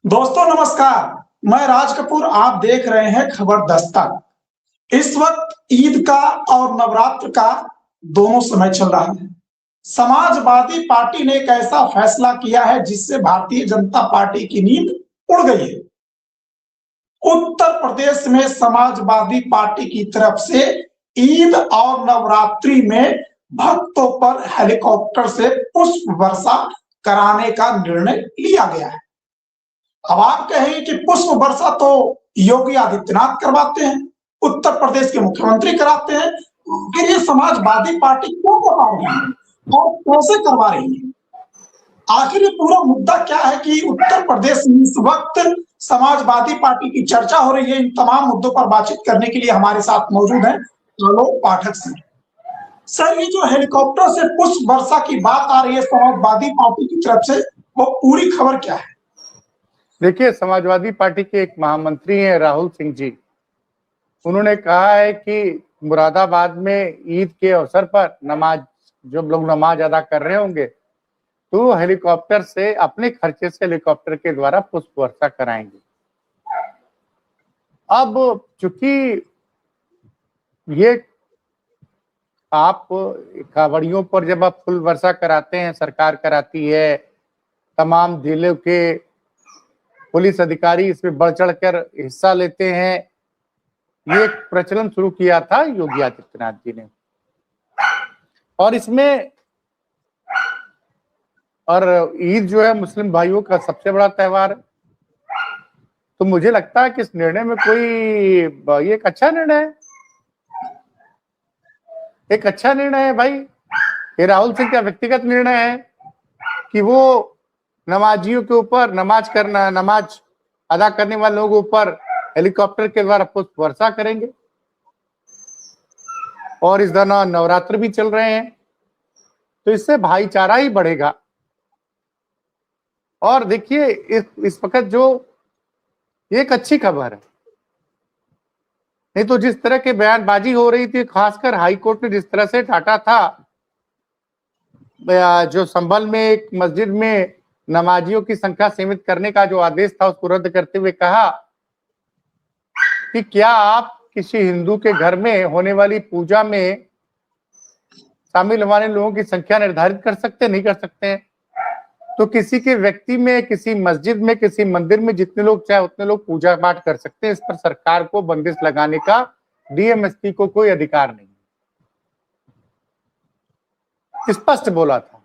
दोस्तों नमस्कार। मैं राज कपूर, आप देख रहे हैं खबर दस्तक। इस वक्त ईद का और नवरात्र का दोनों समय चल रहा है। समाजवादी पार्टी ने एक ऐसा फैसला किया है जिससे भारतीय जनता पार्टी की नींद उड़ गई है। उत्तर प्रदेश में समाजवादी पार्टी की तरफ से ईद और नवरात्रि में भक्तों पर हेलीकॉप्टर से पुष्प वर्षा कराने का निर्णय लिया गया है। अब आप कहें कि पुष्प वर्षा तो योगी आदित्यनाथ करवाते हैं, उत्तर प्रदेश के मुख्यमंत्री कराते हैं, फिर ये समाजवादी पार्टी क्यों करवा रही है और कैसे करवा रही है? आखिर ये पूरा मुद्दा क्या है कि उत्तर प्रदेश में इस वक्त समाजवादी पार्टी की चर्चा हो रही है। इन तमाम मुद्दों पर बातचीत करने के लिए हमारे साथ मौजूद हैं आलोक पाठक सर, ये जो हेलीकॉप्टर से पुष्प वर्षा की बात आ रही है समाजवादी पार्टी की तरफ से, वो पूरी खबर क्या है? देखिए, समाजवादी पार्टी के एक महामंत्री हैं राहुल सिंह जी। उन्होंने कहा है कि मुरादाबाद में ईद के अवसर पर जो लोग नमाज अदा कर रहे होंगे तो हेलीकॉप्टर से, अपने खर्चे से हेलीकॉप्टर के द्वारा पुष्प वर्षा कराएंगे। अब चूंकि ये आप कांवड़ियों पर जब आप फूल वर्षा कराते हैं, सरकार कराती है, तमाम जिलों के पुलिस अधिकारी इसमें बढ़ चढ़कर हिस्सा लेते हैं। ये एक प्रचलन शुरू किया था योगी आदित्यनाथ जी ने, और इसमें ईद जो है मुस्लिम भाइयों का सबसे बड़ा त्योहार है। तो मुझे लगता है कि इस निर्णय में ये एक अच्छा निर्णय है, एक अच्छा निर्णय है भाई। ये राहुल सिंह का व्यक्तिगत निर्णय है कि वो नमाजियों के ऊपर, नमाज अदा करने वाले लोगों के ऊपर हेलीकॉप्टर के द्वारा पुष्प वर्षा करेंगे। और इस दौरान नवरात्र भी चल रहे हैं, तो इससे भाईचारा ही बढ़ेगा। और देखिए, इस वक्त जो एक अच्छी खबर है, नहीं तो जिस तरह के बयानबाजी हो रही थी, खासकर हाईकोर्ट ने जिस तरह से टाटा था, जो संभल में एक मस्जिद में नमाजियों की संख्या सीमित करने का जो आदेश था उसको रद्द करते हुए कहा कि क्या आप किसी हिंदू के घर में होने वाली पूजा में शामिल होने वाले लोगों की संख्या निर्धारित कर सकते? नहीं कर सकते हैं। तो किसी के व्यक्ति में, किसी मस्जिद में, किसी मंदिर में जितने लोग चाहे उतने लोग पूजा पाठ कर सकते हैं। इस पर सरकार को बंदिश लगाने का डीएमएसपी को कोई अधिकार नहीं, स्पष्ट बोला था।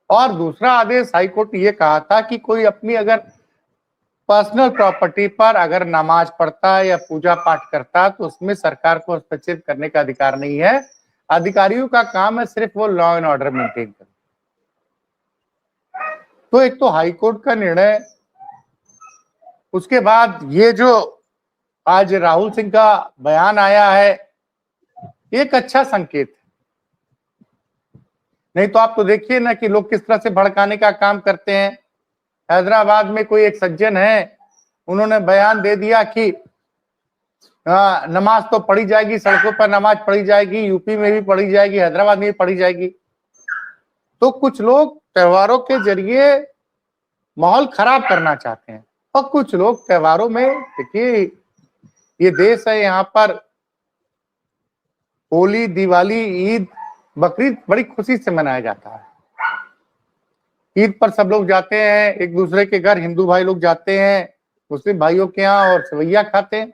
और दूसरा आदेश हाईकोर्ट ने ये कहा था कि कोई अपनी अगर पर्सनल प्रॉपर्टी पर अगर नमाज पढ़ता है या पूजा पाठ करता है तो उसमें सरकार को हस्तक्षेप करने का अधिकार नहीं है। अधिकारियों का काम है सिर्फ वो लॉ एंड ऑर्डर मेंटेन करना। तो एक तो हाईकोर्ट का निर्णय, उसके बाद ये जो आज राहुल सिंह का बयान आया है, एक अच्छा संकेत है। नहीं तो आप तो देखिए ना कि लोग किस तरह से भड़काने का काम करते हैं। हैदराबाद में कोई एक सज्जन है, उन्होंने बयान दे दिया कि नमाज तो पढ़ी जाएगी, सड़कों पर नमाज पढ़ी जाएगी, यूपी में भी पढ़ी जाएगी, हैदराबाद में भी पढ़ी जाएगी। तो कुछ लोग त्योहारों के जरिए माहौल खराब करना चाहते हैं, और कुछ लोग त्योहारों में, देखिए ये देश है, यहाँ पर होली, दिवाली, ईद, बकरीद बड़ी खुशी से मनाया जाता है। ईद पर सब लोग जाते हैं एक दूसरे के घर, हिंदू भाई लोग जाते हैं मुस्लिम भाइयों के यहाँ और सेवैया खाते हैं,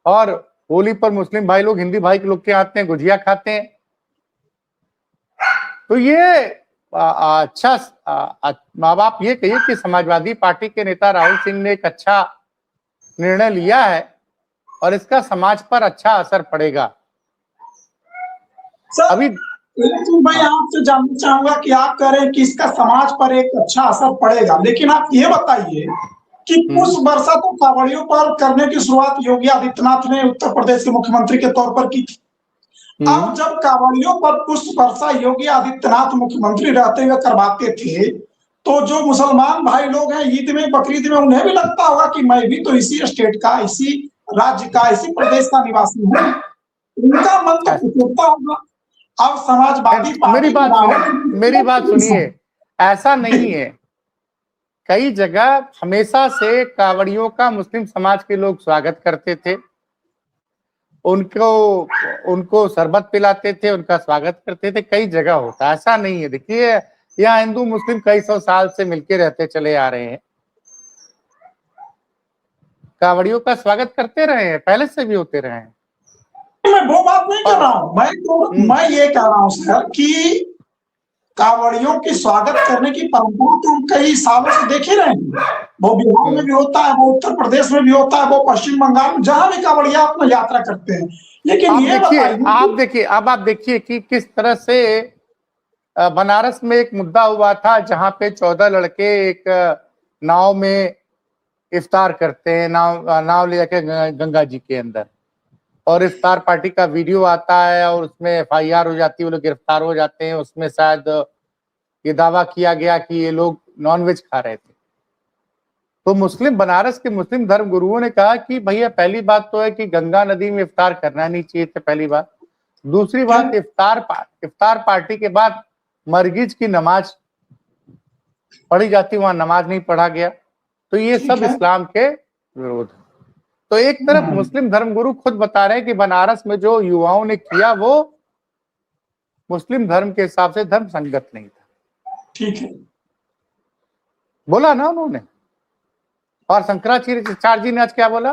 और होली पर मुस्लिम भाई लोग हिंदी भाई के लोग के आते हैं, गुजिया खाते हैं। तो ये अच्छा, माँ बाप ये कहिए कि समाजवादी पार्टी के नेता राहुल सिंह ने एक अच्छा निर्णय लिया है और इसका समाज पर अच्छा असर पड़ेगा। अभी मैं आपसे जानना चाहूंगा कि आप कह रहे हैं कि इसका समाज पर एक अच्छा असर पड़ेगा, लेकिन आप ये बताइए कि पुष्प वर्षा तो कांवड़ियों पर करने की शुरुआत योगी आदित्यनाथ ने उत्तर प्रदेश के मुख्यमंत्री के तौर पर की थी। अब जब कांवड़ियों पर पुष्प वर्षा योगी आदित्यनाथ मुख्यमंत्री रहते हुए करवाते थे, तो जो मुसलमान भाई लोग हैं ईद में, बकरीद में, उन्हें भी लगता होगा कि मैं भी तो इसी स्टेट का, इसी राज्य का, इसी प्रदेश का निवासी हूँ। उनका मन तो टूटता होगा। अब समाजवादी मेरी बात सुनिए, ऐसा नहीं है। कई जगह हमेशा से कांवड़ियों का मुस्लिम समाज के लोग स्वागत करते थे, उनको उनको शरबत पिलाते थे, उनका स्वागत करते थे। कई जगह होता है, ऐसा नहीं है। देखिए यहाँ हिंदू मुस्लिम कई सौ साल से मिलके रहते चले आ रहे हैं, कांवड़ियों का स्वागत करते रहे हैं, पहले से भी होते रहे हैं। मैं वो बात नहीं कर रहा हूं, मैं ये कह रहा हूं सर कि कांवड़ियों की स्वागत करने की परंपरा तो हम कई सालों से देख ही रहे हैं। वो बिहार में भी होता है, वो उत्तर प्रदेश में भी होता है, वो पश्चिम बंगाल में, जहां भी कांवड़िया अपना यात्रा करते हैं। लेकिन ये बताइए, आप देखिए कि किस तरह से बनारस में एक मुद्दा हुआ था जहां पे 14 लड़के एक नाव में इफ्तार करते हैं, नाव ले जाके गंगा जी के अंदर, और इफ्तार पार्टी का वीडियो आता है और उसमें FIR हो जाती है, वो लोग गिरफ्तार हो जाते हैं। उसमें शायद ये दावा किया गया कि ये लोग नॉनवेज खा रहे थे। तो बनारस के मुस्लिम धर्म गुरुओं ने कहा कि भैया पहली बात तो है कि गंगा नदी में इफ्तार करना नहीं चाहिए था, पहली बात। दूसरी बात, इफ्तार पार्टी के बाद मरगिज की नमाज पढ़ी जाती, वहां नमाज नहीं पढ़ा गया। तो ये सब इस्लाम के विरोध है। तो एक तरफ मुस्लिम धर्मगुरु खुद बता रहे हैं कि बनारस में जो युवाओं ने किया वो मुस्लिम धर्म के हिसाब से धर्म संगत नहीं था। ठीक है, बोला ना उन्होंने। और शंकराचार्य जी ने आज क्या बोला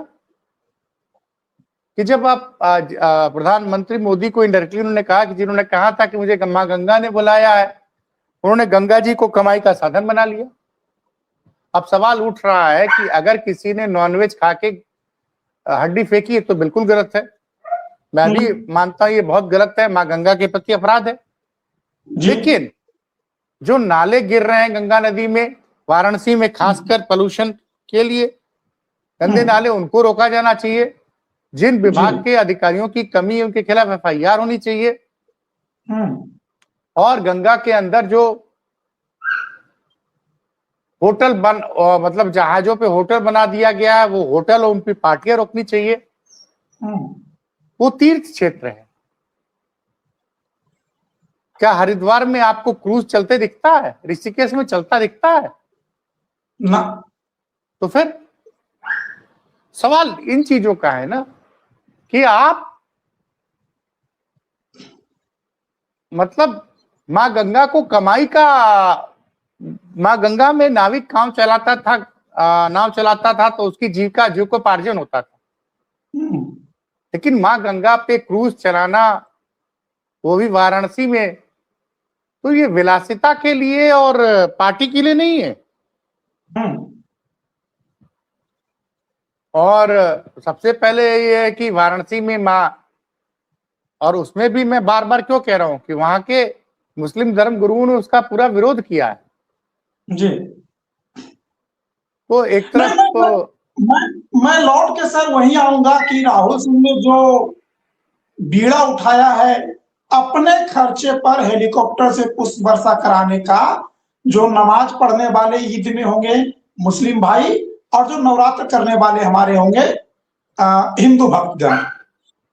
कि जब आप प्रधानमंत्री मोदी को इनडायरेक्टली उन्होंने कहा कि जिन्होंने कहा था कि मुझे मां गंगा ने बुलाया है, उन्होंने गंगा जी को कमाई का साधन बना लिया। अब सवाल उठ रहा है कि अगर किसी ने नॉनवेज खा के हड्डी फेंकी है तो बिल्कुल गलत है, मैं भी मानता हूं ये बहुत गलत है, मां गंगा के प्रति अपराध है। लेकिन जो नाले गिर रहे हैं गंगा नदी में, वाराणसी में खासकर पोल्यूशन के लिए गंदे नाले, उनको रोका जाना चाहिए। जिन विभाग के अधिकारियों की कमी है उनके खिलाफ FIR होनी चाहिए। और गंगा के अंदर जो होटल मतलब जहाजों पे होटल बना दिया गया है, वो होटल और उन पर पार्टियां रोकनी चाहिए। वो तीर्थ क्षेत्र है। क्या हरिद्वार में आपको क्रूज चलते दिखता है? ऋषिकेश में चलता दिखता है ना? तो फिर सवाल इन चीजों का है ना कि आप मतलब मां गंगा को कमाई का, मां गंगा में नाविक नाव चलाता था तो उसकी जीविकोपार्जन होता था। लेकिन मां गंगा पे क्रूज चलाना, वो भी वाराणसी में, तो ये विलासिता के लिए और पार्टी के लिए नहीं है। और सबसे पहले ये है कि वाराणसी में मां, और उसमें भी मैं बार बार क्यों कह रहा हूं कि वहां के मुस्लिम धर्म गुरुओं ने उसका पूरा विरोध किया है जी। तो एक तरफ मैं लौट के सर वही आऊंगा कि राहुल सिंह ने जो बीड़ा उठाया है अपने खर्चे पर हेलीकॉप्टर से पुष्प वर्षा कराने का, जो नमाज पढ़ने वाले ईद में होंगे मुस्लिम भाई और जो नवरात्र करने वाले हमारे होंगे हिंदू भक्तगण,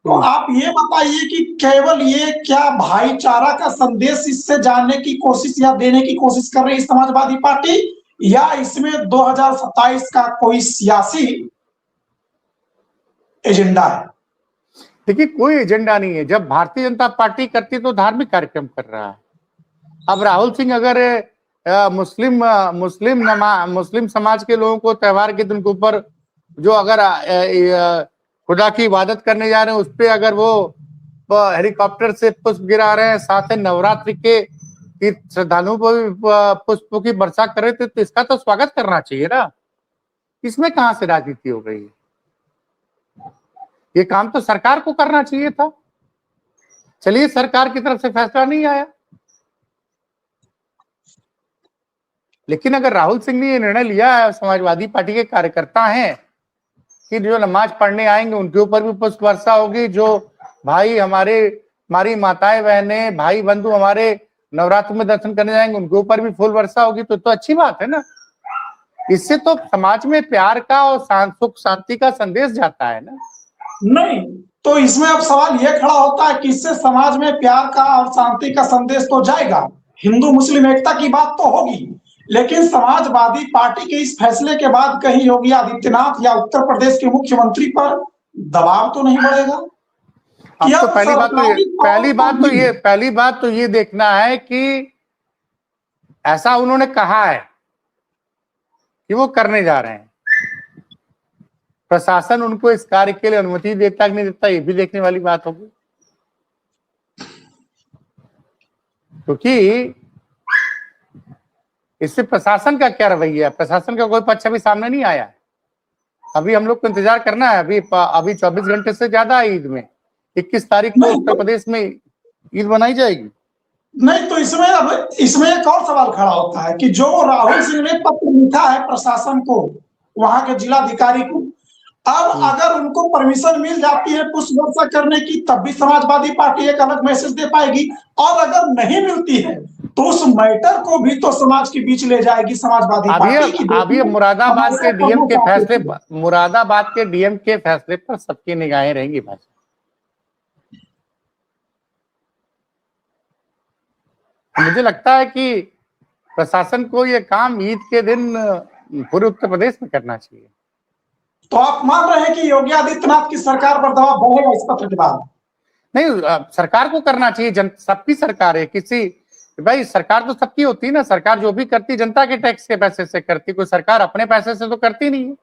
तो आप ये बताइए कि केवल ये क्या भाईचारा का संदेश इससे जानने की कोशिश या देने की कोशिश कर रही है समाजवादी पार्टी, या इसमें 2027 का कोई सियासी एजेंडा है? देखिए कोई एजेंडा नहीं है। जब भारतीय जनता पार्टी करती तो धार्मिक कार्यक्रम कर रहा है। अब राहुल सिंह अगर मुस्लिम समाज के लोगों को त्योहार के दिन के ऊपर जो अगर खुदा की इबादत करने जा रहे हैं उस पर अगर वो हेलीकॉप्टर से पुष्प गिरा रहे हैं, साथ ही नवरात्रि के श्रद्धालुओं पर पुष्पों की वर्षा कर रहे थे, तो इसका तो स्वागत करना चाहिए ना। इसमें कहां से राजनीति हो गई है? ये काम तो सरकार को करना चाहिए था। चलिए सरकार की तरफ से फैसला नहीं आया, लेकिन अगर राहुल सिंह ने ये निर्णय लिया है, समाजवादी पार्टी के कार्यकर्ता हैं कि जो नमाज पढ़ने आएंगे उनके ऊपर भी पुष्प वर्षा होगी, जो भाई हमारी माताएं बहनें भाई बंधु हमारे नवरात्र में दर्शन करने जाएंगे उनके ऊपर भी फूल वर्षा होगी, तो अच्छी बात है ना। इससे तो समाज में प्यार का और सुख शांति का संदेश जाता है ना। नहीं तो इसमें अब सवाल यह खड़ा होता है कि इससे समाज में प्यार का और शांति का संदेश तो जाएगा, हिंदू मुस्लिम एकता की बात तो होगी, लेकिन समाजवादी पार्टी के इस फैसले के बाद कहीं योगी आदित्यनाथ या उत्तर प्रदेश के मुख्यमंत्री पर दबाव तो नहीं बढ़ेगा अब तो पहली बात तो ये देखना है कि ऐसा उन्होंने कहा है कि वो करने जा रहे हैं, प्रशासन उनको इस कार्य के लिए अनुमति देता कि नहीं देता, ये भी देखने वाली बात होगी। क्योंकि इससे प्रशासन का क्या रवैया है, प्रशासन का कोई पक्ष अभी सामने नहीं आया। अभी हम लोग को इंतजार करना है। अभी 24 घंटे से ज्यादा है ईद में। 21 तारीख को उत्तर प्रदेश में ईद मनाई जाएगी। नहीं तो इसमें एक और सवाल खड़ा होता है कि जो राहुल सिंह ने पत्र लिखा है प्रशासन को, वहां के जिलाधिकारी को, अब अगर उनको परमिशन मिल जाती है पुष्प वर्षा करने की, तब भी समाजवादी पार्टी एक अलग मैसेज दे पाएगी, और अगर नहीं मिलती है तो उस मैटर को भी तो समाज के बीच ले जाएगी समाजवादी पार्टी। अभी मुरादाबाद के डीएम के फैसले पर सबकी निगाहें रहेंगी भाई। मुझे लगता है कि प्रशासन को ये काम ईद के दिन पूरे उत्तर प्रदेश में करना चाहिए। तो आप मान रहे हैं कि योगी आदित्यनाथ की सरकार पर दबाव बढ़ेगा इस पत्र के बाद? नहीं, सरकार को करना चाहिए। सबकी सरकार है, किसी भाई सरकार तो सबकी होती है ना। सरकार जो भी करती जनता के टैक्स के पैसे से करती, कोई सरकार अपने पैसे से तो करती नहीं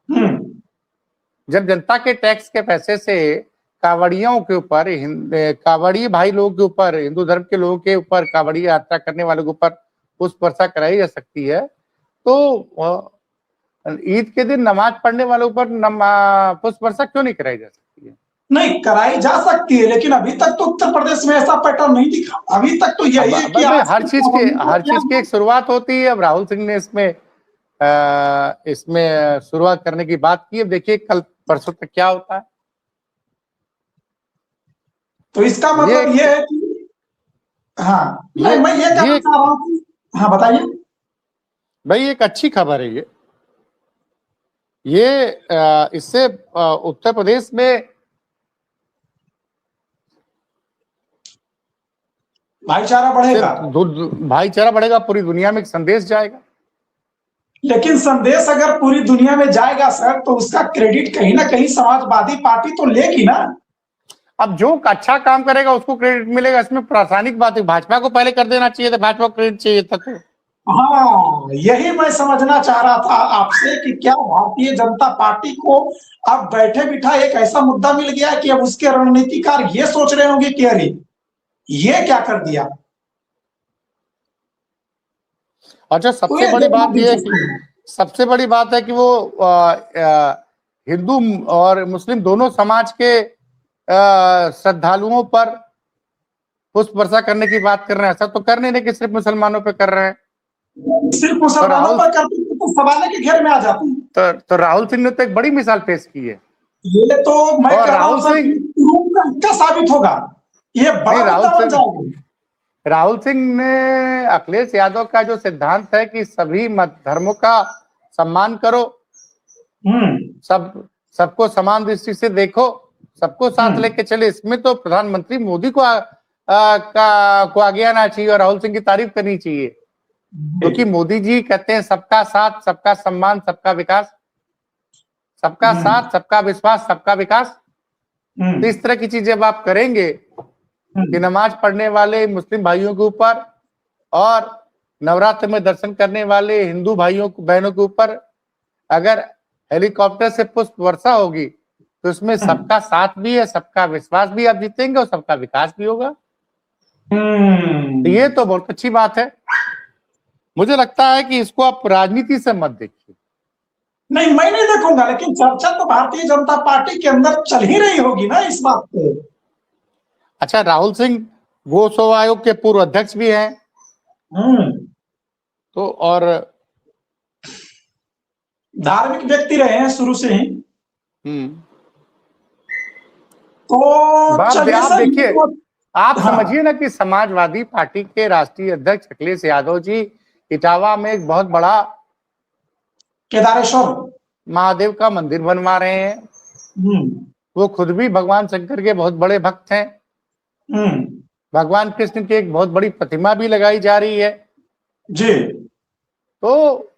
है। जब जनता के टैक्स के पैसे से कावड़ियों के ऊपर, कावड़ी भाई लोगों के ऊपर, हिंदू धर्म के लोगों के ऊपर, कावड़ी यात्रा करने वालों के ऊपर पुष्प वर्षा कराई जा सकती है, तो ईद के दिन नमाज पढ़ने वालों पर पुष्प वर्षा क्यों नहीं कराई जा सकती है? नहीं, कराई जा सकती है, लेकिन अभी तक तो उत्तर प्रदेश में ऐसा पैटर्न नहीं दिखा। अभी तक तो यही है कि हर चीज की एक शुरुआत होती है। अब राहुल सिंह ने इसमें शुरुआत करने की बात की। अब देखिए कल परसों तक क्या होता है। तो इसका मतलब ये है कि हाँ, मैं ये कहना चाह रहा हूँ। हाँ बताइए भाई, एक अच्छी खबर है ये इससे उत्तर प्रदेश में भाईचारा बढ़ेगा। भाईचारा बढ़ेगा, पूरी दुनिया में एक संदेश जाएगा। लेकिन संदेश अगर पूरी दुनिया में जाएगा सर, तो उसका क्रेडिट कहीं ना कहीं समाजवादी पार्टी तो लेगी ना। अब जो अच्छा काम करेगा उसको क्रेडिट मिलेगा, इसमें प्रासंगिक बात है। भाजपा को पहले कर देना चाहिए था, भाजपा को क्रेडिट चाहिए था। तो हाँ, यही मैं समझना चाह रहा था आपसे कि क्या भारतीय जनता पार्टी को अब बैठे बिठा एक ऐसा मुद्दा मिल गया कि अब उसके रणनीतिकार ये सोच रहे होंगे कि अरे ये क्या कर दिया। अच्छा, सबसे बड़ी बात है कि वो हिंदू और मुस्लिम दोनों समाज के श्रद्धालुओं पर पुष्प वर्षा करने की बात कर रहे हैं। ऐसा तो करने नहीं कि सिर्फ मुसलमानों पे कर रहे हैं। सिर्फ मुसलमानों पर करते तो सवाल के घेर में आ जाते हैं। तो राहुल सिंह ने तो एक बड़ी मिसाल पेश की है। ये तो मैं कह रहा हूं क्या साबित होगा, ये बड़ा राहुल सिंह ने अखिलेश यादव का जो सिद्धांत है कि सभी मत धर्मों का सम्मान करो, सबको समान दृष्टि से देखो, सबको साथ लेके चले, इसमें तो प्रधानमंत्री मोदी को आगे आना चाहिए और राहुल सिंह की तारीफ करनी चाहिए। क्योंकि मोदी जी कहते हैं सबका साथ, सबका सम्मान, सबका विकास, सबका साथ, सबका विश्वास, सबका विकास। तो इस तरह की चीजें जब आप करेंगे कि नमाज पढ़ने वाले मुस्लिम भाइयों के ऊपर और नवरात्र में दर्शन करने वाले हिंदू भाइयों बहनों के ऊपर अगर हेलीकॉप्टर से पुष्प वर्षा होगी, तो इसमें सबका साथ भी है, सबका विश्वास भी आप जीतेंगे और सबका विकास भी होगा। तो ये तो बहुत अच्छी बात है। मुझे लगता है कि इसको आप राजनीति से मत देखिए। नहीं, मैं नहीं देखूंगा, लेकिन चर्चा तो भारतीय जनता पार्टी के अंदर चल ही रही होगी ना इस बात पे। अच्छा, राहुल सिंह गो सेवा आयोग के पूर्व अध्यक्ष भी हैं। तो और धार्मिक व्यक्ति रहे हैं शुरू से ही। तो आप देखिए, आप समझिए ना कि समाजवादी पार्टी के राष्ट्रीय अध्यक्ष अखिलेश यादव जी इटावा में एक बहुत बड़ा केदारेश्वर महादेव का मंदिर बनवा रहे हैं। वो खुद भी भगवान शंकर के बहुत बड़े भक्त हैं। भगवान कृष्ण की एक बहुत बड़ी प्रतिमा भी लगाई जा रही है जी। तो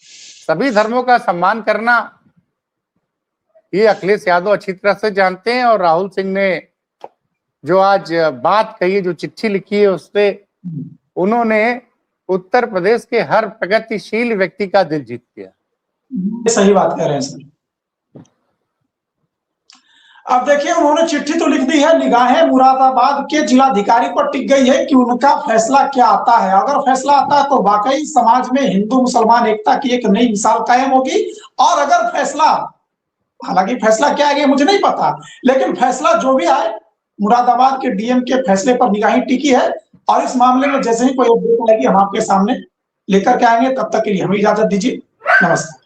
सभी धर्मों का सम्मान करना ये अखिलेश यादव अच्छी तरह से जानते हैं। और राहुल सिंह ने जो आज बात कही है, जो चिट्ठी लिखी है, उससे उन्होंने उत्तर प्रदेश के हर प्रगतिशील व्यक्ति का दिल जीत लिया। सही बात कह रहे हैं सर। अब देखिए, उन्होंने चिट्ठी तो लिख दी है, निगाहें मुरादाबाद के जिलाधिकारी पर टिक गई है कि उनका फैसला क्या आता है। अगर फैसला आता है तो वाकई समाज में हिंदू मुसलमान एकता की एक नई मिसाल कायम होगी। और अगर फैसला, हालांकि फैसला क्या है मुझे नहीं पता, लेकिन फैसला जो भी आए, मुरादाबाद के डीएम के फैसले पर निगाहें टिकी है। और इस मामले में जैसे ही कोई अपडेट आएगी हम आपके सामने लेकर के आएंगे। तब तक के लिए हमें इजाजत दीजिए। नमस्कार।